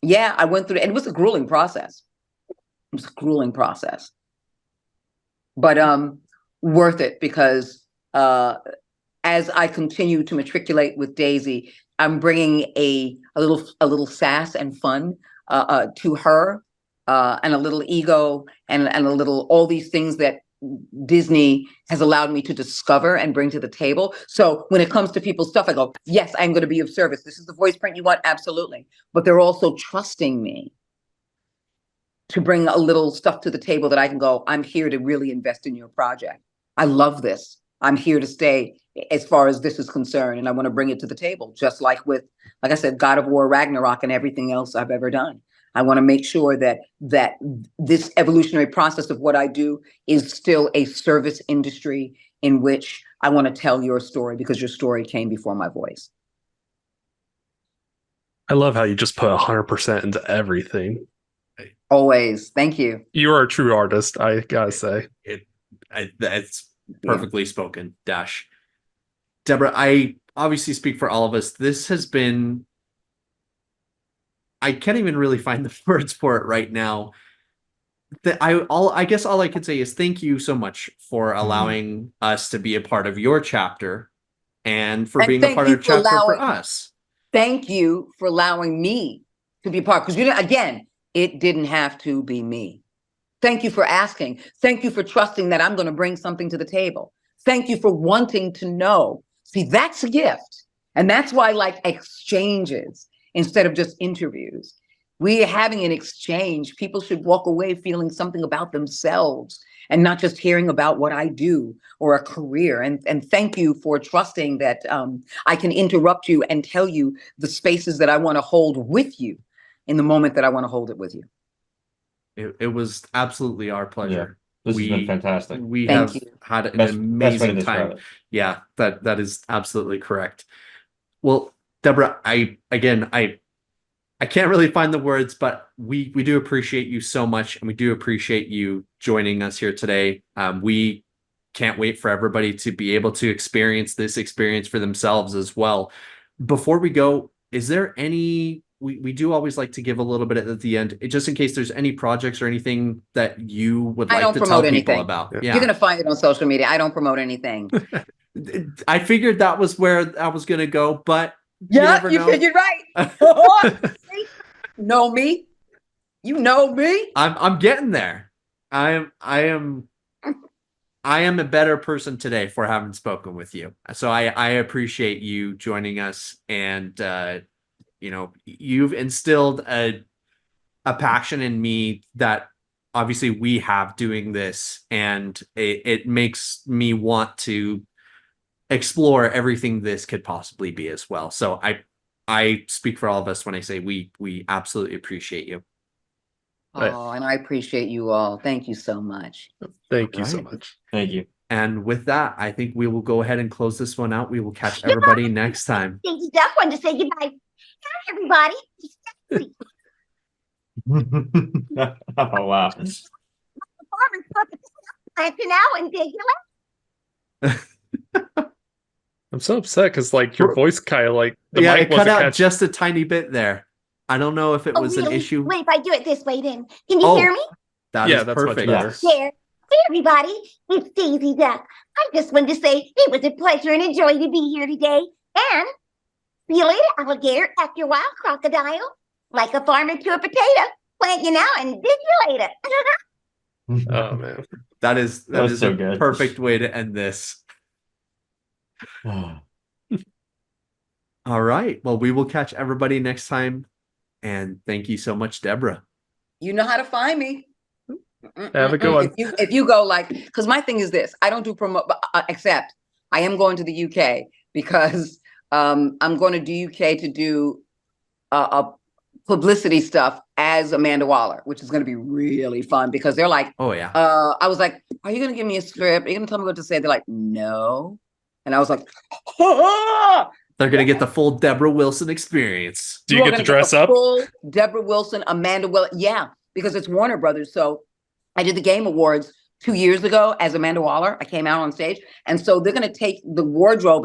yeah, I went through it, and it was a grueling process. It was a grueling process, but worth it because as I continue to matriculate with Daisy, I'm bringing a little sass and fun to her, and a little ego and a little all these things that Disney has allowed me to discover and bring to the table. So when it comes to people's stuff, I go, yes, I'm going to be of service. This is the voice print you want, absolutely. But they're also trusting me to bring a little stuff to the table that I can go, I'm here to really invest in your project. I love this. I'm here to stay as far as this is concerned, and I want to bring it to the table, just like I said, God of War, Ragnarok, and everything else I've ever done. I want to make sure that this evolutionary process of what I do is still a service industry in which I want to tell your story because your story came before my voice. I love how you just put 100% into everything. Always. Thank you. You are a true artist, I gotta say. That's perfectly spoken, Dash. Debra, I obviously speak for all of us. This has been, I can't even really find the words for it right now. I guess all I can say is thank you so much for allowing us to be a part of your chapter and for being a part of the chapter for us. Thank you for allowing me to be a part, because again, it didn't have to be me. Thank you for asking. Thank you for trusting that I'm going to bring something to the table. Thank you for wanting to know. See, that's a gift. And that's why I like exchanges instead of just interviews. We're having an exchange. People should walk away feeling something about themselves and not just hearing about what I do or a career. And thank you for trusting that I can interrupt you and tell you the spaces that I want to hold with you in the moment that I want to hold it with you. It was absolutely our pleasure. Yeah, this has been fantastic. We Thank have you. had an Best way to amazing describe time. it. Yeah, that is absolutely correct. Well, Debra, I can't really find the words, but we do appreciate you so much, and we do appreciate you joining us here today. We can't wait for everybody to be able to experience this experience for themselves as well. Before we go, is there any, we do always like to give a little bit at the end, just in case there's any projects or anything that you would like to tell people about. Yeah. You're going to find it on social media. I don't promote anything. I figured that was where I was going to go, but Yeah, you figured right. Know me. You know me. I'm getting there. I am a better person today for having spoken with you. So I appreciate you joining us, and you've instilled a passion in me that obviously we have doing this, and it makes me want to explore everything this could possibly be as well. So I speak for all of us when I say we absolutely appreciate you. Oh, and I appreciate you all. Thank you so much. Thank you so much. Thank you. And with that, I think we will go ahead and close this one out. We will catch everybody next time. Daisy Duck wanted to say goodbye. Hi, everybody. Oh, wow. Farmer's puppet planting out and digging I'm so upset because your voice kind of the Yeah, mic it cut wasn't out catching. just a tiny bit there. I don't know if it was an issue. Wait, if I do it this way, then can you hear me? That Yeah, is that's much perfect. better. There. Hey, everybody. It's Daisy Duck. I just wanted to say it was a pleasure and a joy to be here today. And see you later, alligator. After a while, crocodile. Like a farmer to a potato. Planting out and dig you later. Oh man, That is so a good. perfect way to end this. All right. Well, we will catch everybody next time. And thank you so much, Debra. You know how to find me. have a good one. If you go because my thing is this, I don't do promote, except I am going to the UK because I'm going to the UK to do a publicity stuff as Amanda Waller, which is going to be really fun because they're like, Oh yeah. I was like, are you going to give me a script? Are you going to tell me what to say? They're like, no. And I was like, They're gonna get the full Debra Wilson experience. Do you are get gonna to dress the up? Full Debra Wilson, Amanda Wilson. Yeah, because it's Warner Brothers. So I did the Game Awards 2 years ago as Amanda Waller. I came out on stage, and so they're gonna take the wardrobe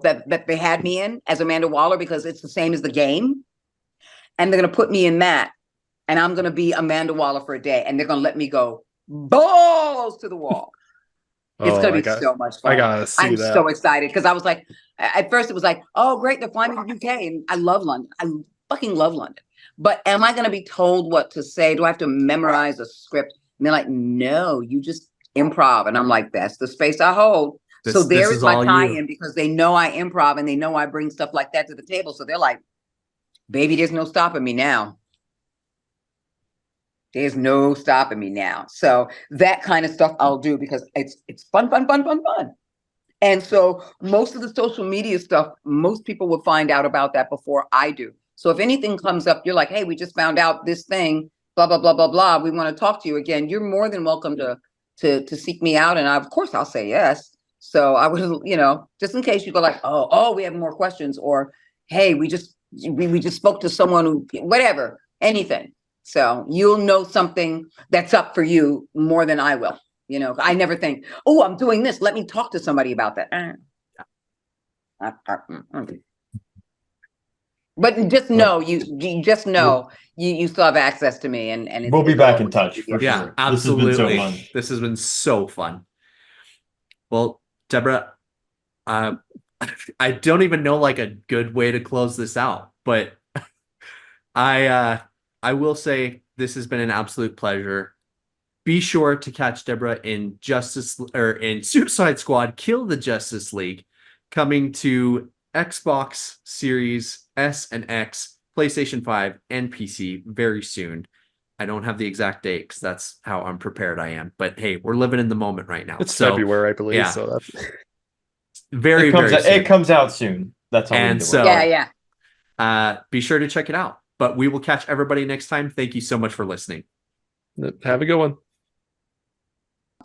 that they had me in as Amanda Waller because it's the same as the game, and they're gonna put me in that, and I'm gonna be Amanda Waller for a day, and they're gonna let me go balls to the wall. It's gonna be so much fun. I gotta see I'm that. so excited because I was like, at first it was like, oh great, they're flying to the UK, and I love London. I fucking love London. But am I gonna be told what to say? Do I have to memorize a script? And they're like, no, you just improv. And I'm like, that's the space I hold. So there is my tie-in because they know I improv and they know I bring stuff like that to the table. So they're like, baby, there's no stopping me now. There's no stopping me now. So that kind of stuff I'll do because it's fun. And so most of the social media stuff, most people will find out about that before I do. So if anything comes up, you're like, hey, we just found out this thing, blah, blah, blah, blah, blah. We want to talk to you again. You're more than welcome to seek me out. And of course I'll say yes. So I would, just in case you go like, oh, we have more questions, or hey, we just spoke to someone who, whatever, anything. So you'll know something that's up for you more than I will. I never think, oh, I'm doing this. Let me talk to somebody about that. But just know, you just know you still have access to me, and We'll be back in touch for Yeah, sure. absolutely. This has been so fun. Well, Debra, I don't even know like a good way to close this out, but I will say this has been an absolute pleasure. Be sure to catch Debra in in Suicide Squad Kill the Justice League, coming to Xbox Series S and X, PlayStation 5, and PC very soon. I don't have the exact date because that's how unprepared I am. But hey, we're living in the moment right now. It's February, I believe. Yeah. So that's very soon. It comes out soon. That's all. And so, yeah. Be sure to check it out. But we will catch everybody next time. Thank you so much for listening. Have a good one.